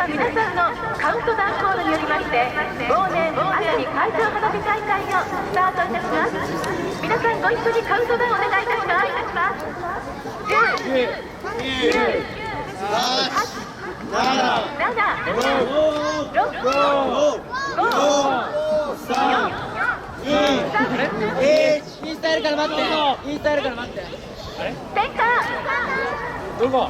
は皆さんのカウントダウンコードによりまして忘年熱海海上花火大会をスタートいたします。皆さんご一緒にカウントダウンお願いいたします。10、9、8、7、6、5、4、インスタやるから待って。インスタやるから待って。あれ？点火。どこ？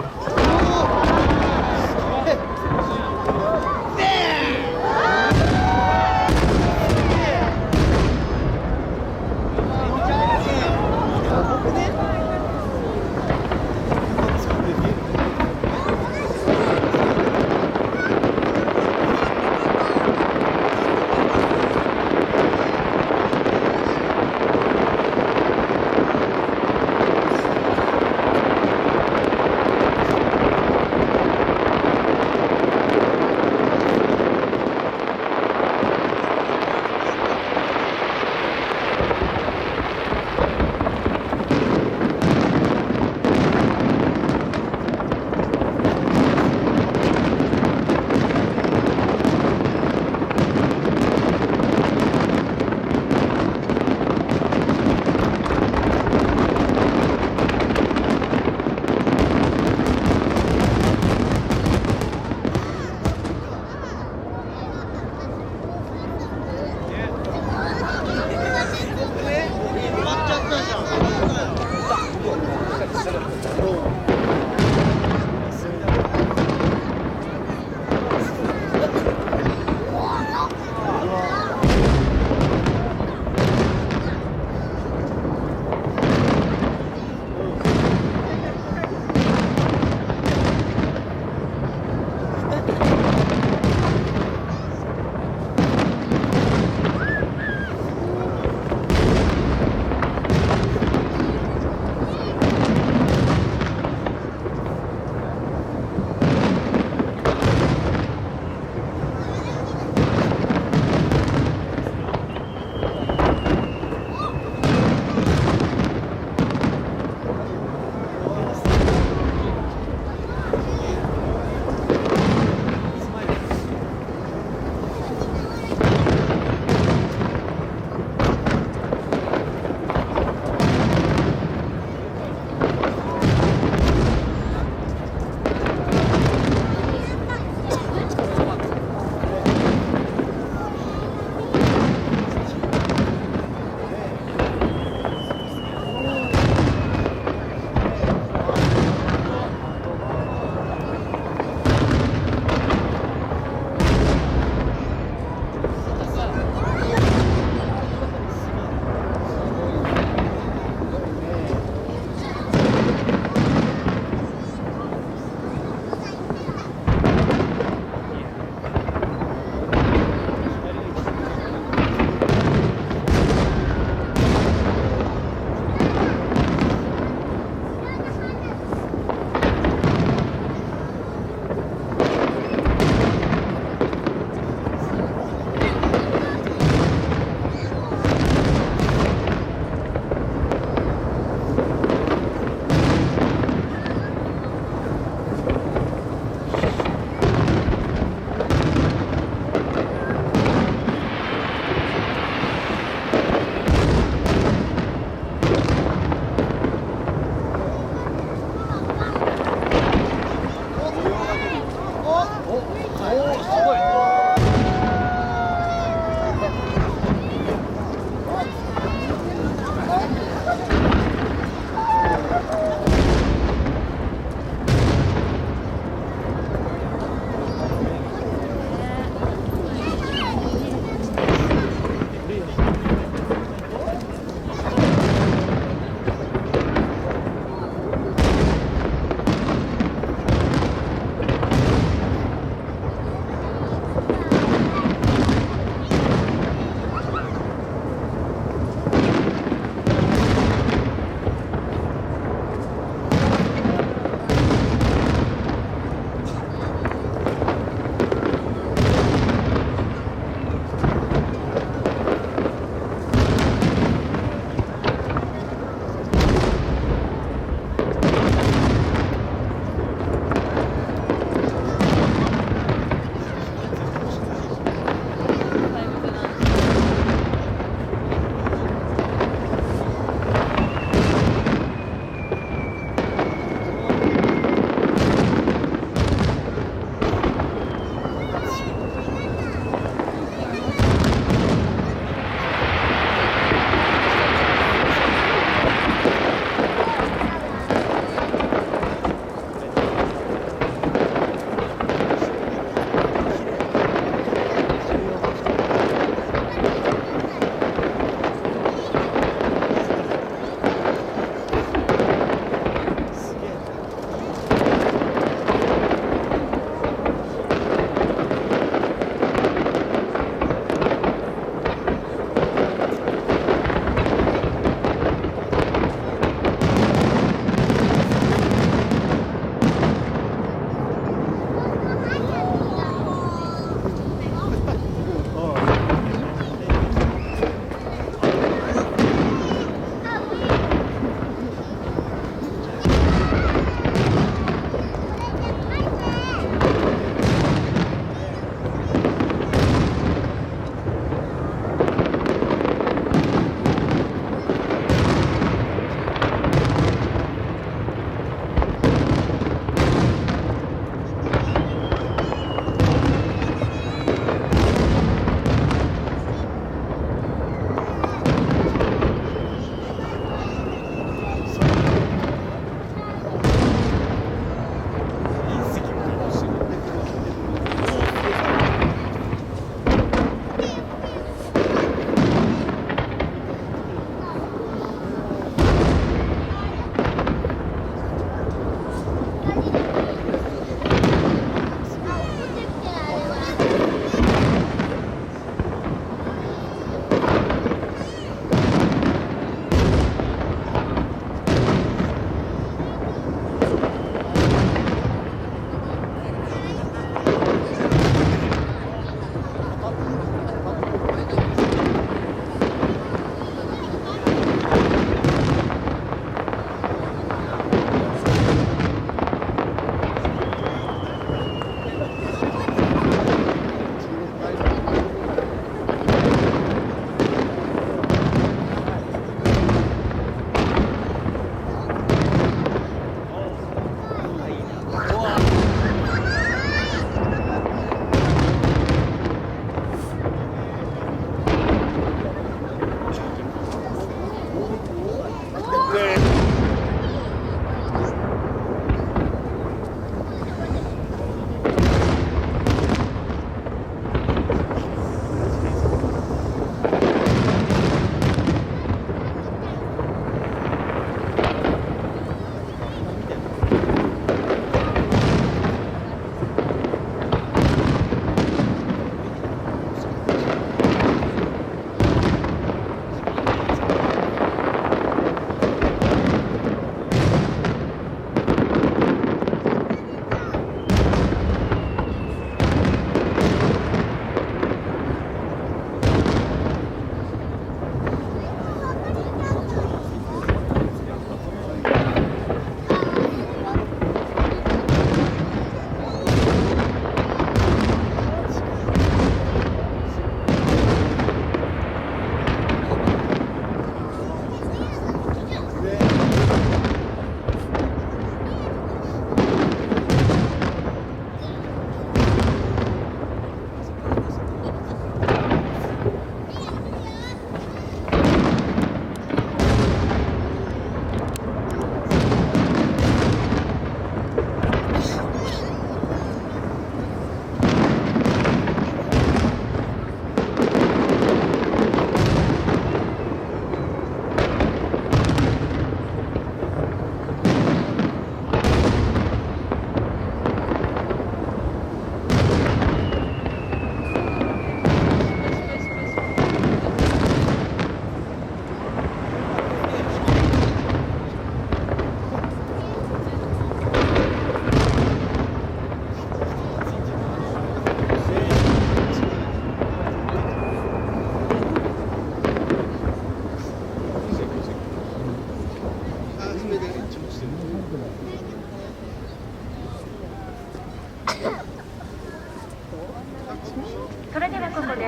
それではここで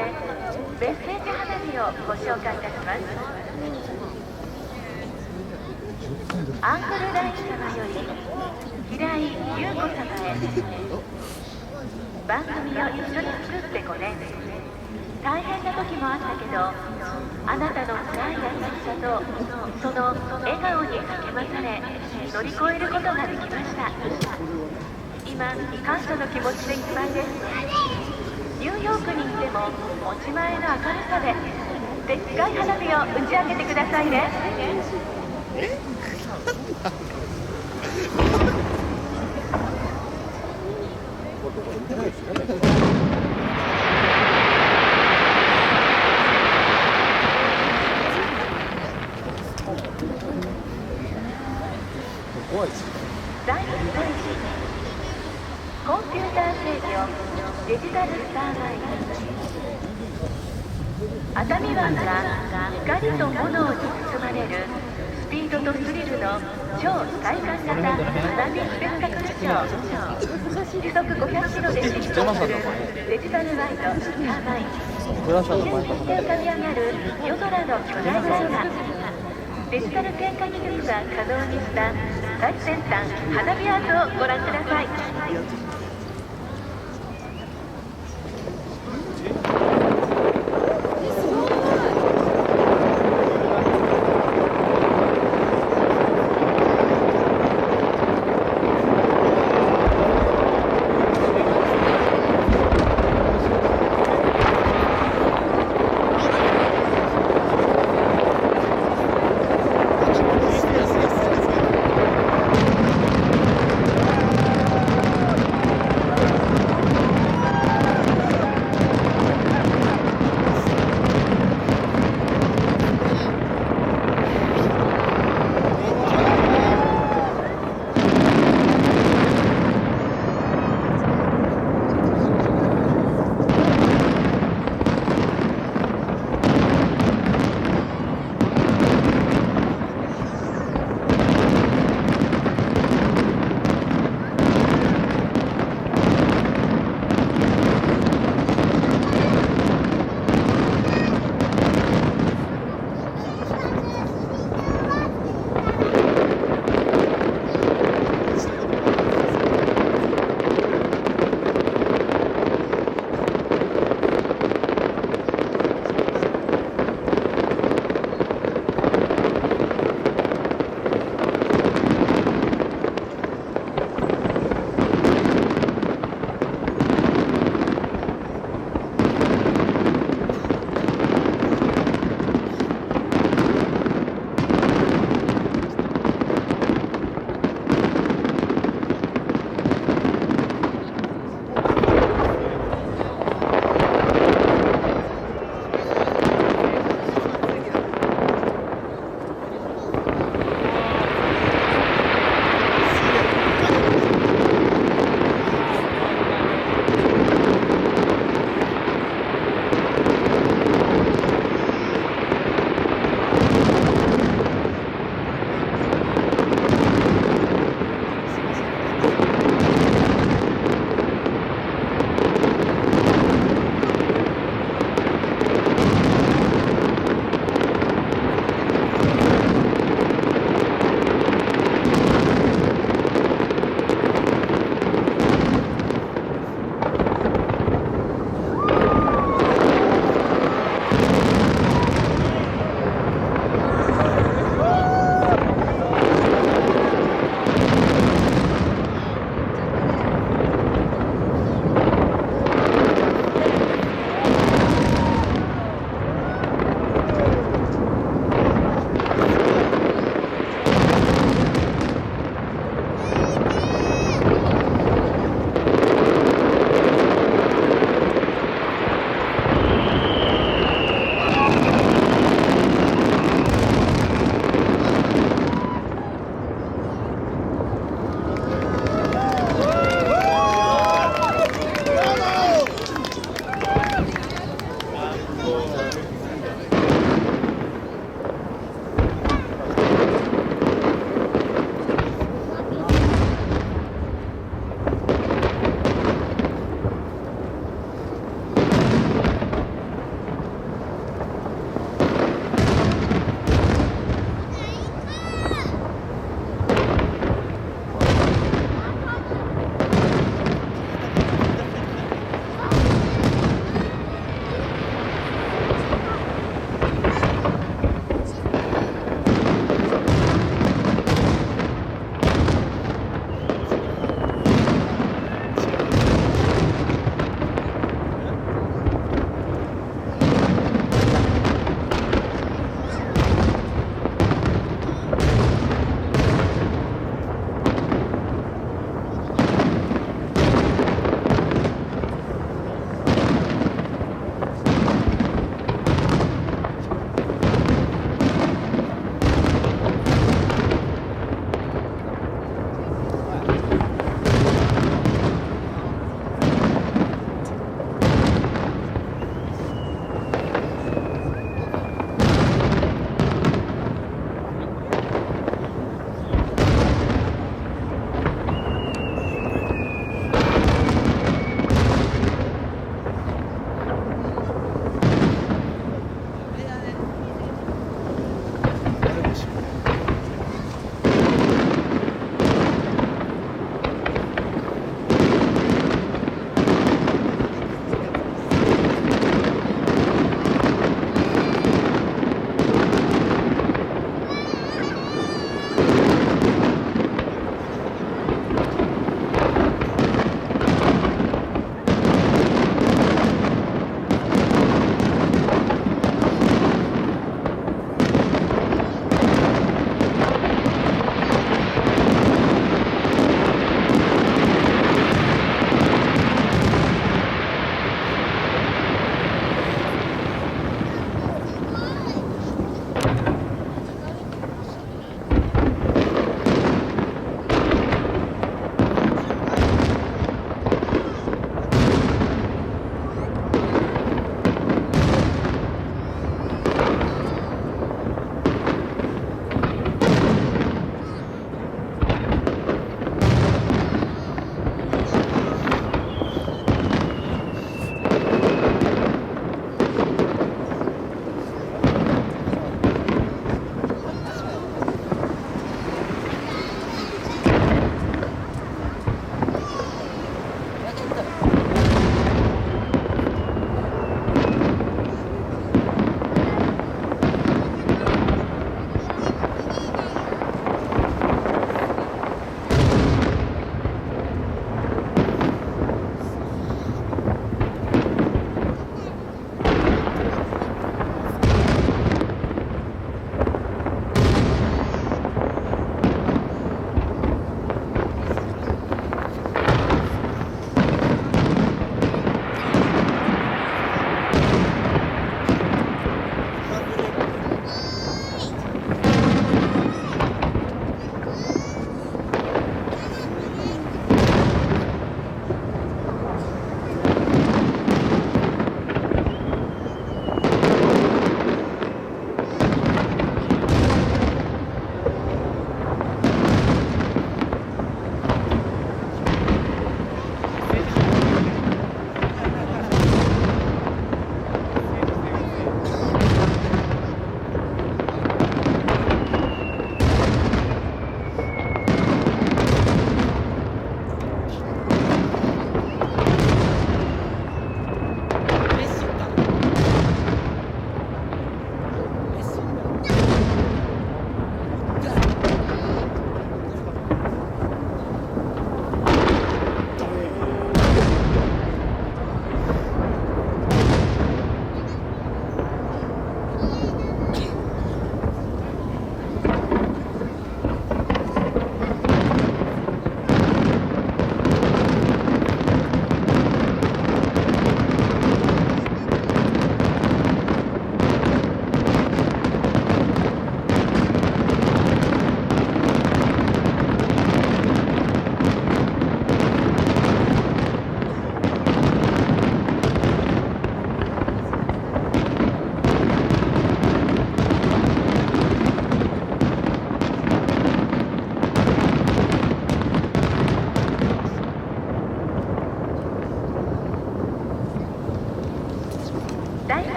メッセージ花火をご紹介いたします。アングルライン様より平井優子様へ。番組を一緒に作って5年、大変な時もあったけど、あなたの深い優しさとその笑顔に励まされ乗り越えることができました。今感謝の気持ちでいっぱいです。ニューヨークに行っても持ち前の明るさででっかい花火を打ち上げてくださいね。第1ステージ、コンピューター制御デジタルスターマイン。熱海湾が光と炎に包まれるスピードとスリルの超体感型花火スペクタクルショー。時速500キロで疾走するデジタルワイドスターマイン。瞬時して浮かび上がる夜空の巨大絵画。デジタル点火技術が可能にした最先端花火アートをご覧ください。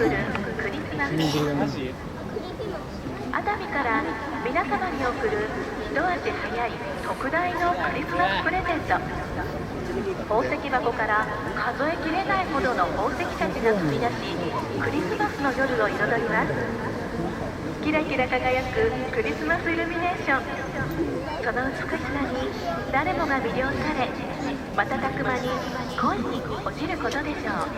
送るクリスマス。熱海から皆様に送る一足早い特大のクリスマスプレゼント。宝石箱から数えきれないほどの宝石たちが飛び出し、クリスマスの夜を彩ります。キラキラ輝くクリスマスイルミネーション。その美しさに誰もが魅了され、瞬く間に恋に落ちることでしょう。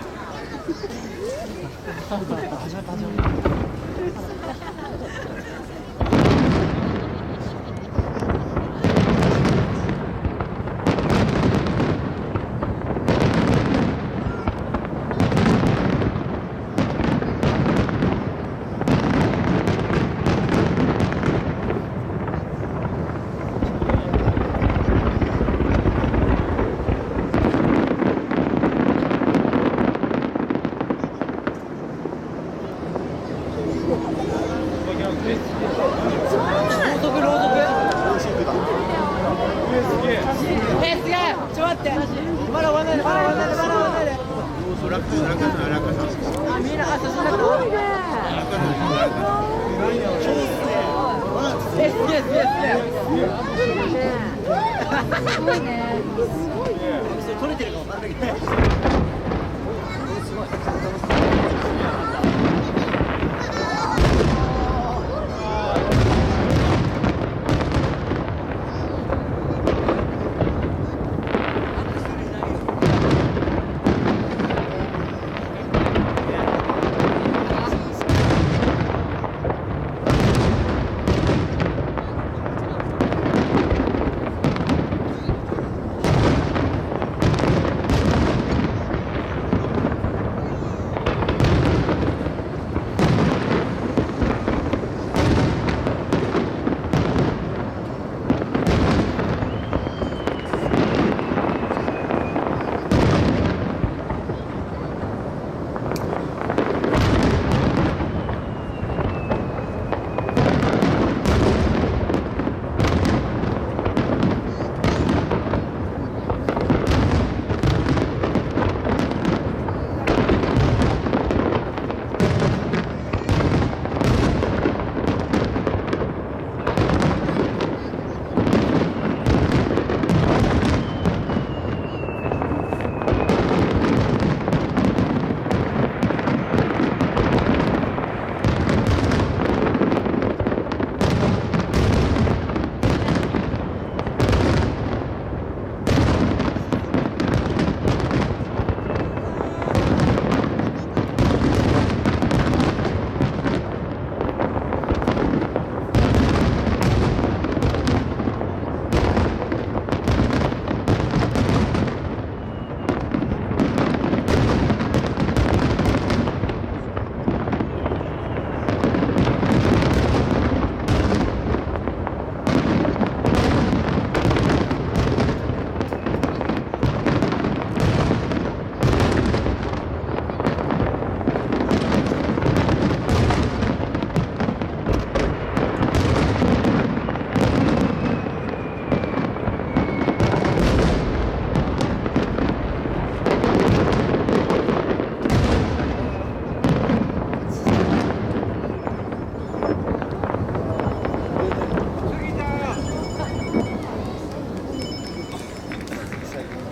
取れてるか分かんないけど。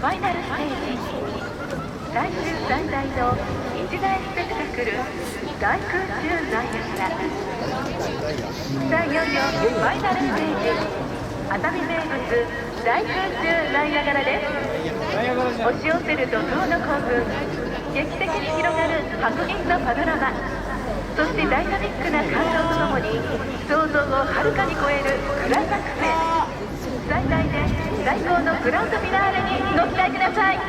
ファイナルステージ、最終最大の一大スペクタクル、大空中ダイヤから。さあいよいよファイナルステージ、熱海名物大空中ダイヤ柄です。押し寄せる怒涛の興奮、劇的に広がる白銀のパノラマ、そしてダイナミックな感動とともに想像をはるかに超えるクライマックスへ。最大で最高のグランドフィナーレにご期待ください。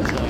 10